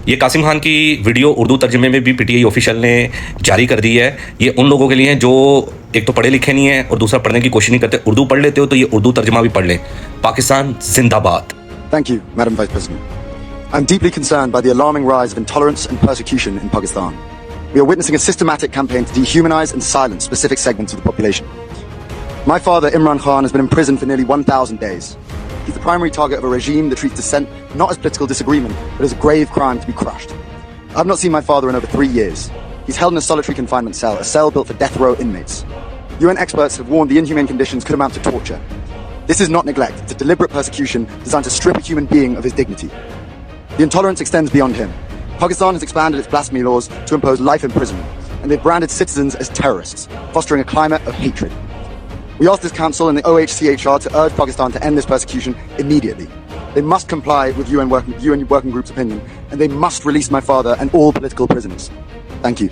ये कासिम खान की वीडियो उर्दू तर्जमे में भी पीटीआई ऑफिशियल ने जारी कर दी है। ये उन लोगों के लिए हैं जो एक तो पढ़े लिखे नहीं है और दूसरा पढ़ने की कोशिश नहीं करते। उर्दू पढ़ लेते हो तो ये उर्दू तर्जमा भी पढ़ लें। पाकिस्तान जिंदाबाद। Thank you, Madam Vice President. I'm deeply concerned by the alarming rise of intolerance and persecution in Pakistan. We are witnessing a systematic campaign to dehumanize and silence specific segments of the population. My father, Imran Khan, has been in prison for nearly 1,000 days. He's the primary target of a regime that treats dissent not as political disagreement, but as a grave crime to be crushed. I've not seen my father in over 3 years. He's held in a solitary confinement cell, a cell built for death row inmates. UN experts have warned the inhumane conditions could amount to torture. This is not neglect, it's a deliberate persecution designed to strip a human being of his dignity. The intolerance extends beyond him. Pakistan has expanded its blasphemy laws to impose life imprisonment, and they've branded citizens as terrorists, fostering a climate of hatred. We ask this Council and the OHCHR to urge Pakistan to end this persecution immediately. They must comply with UN Working Group's opinion, and they must release my father and all political prisoners. Thank you.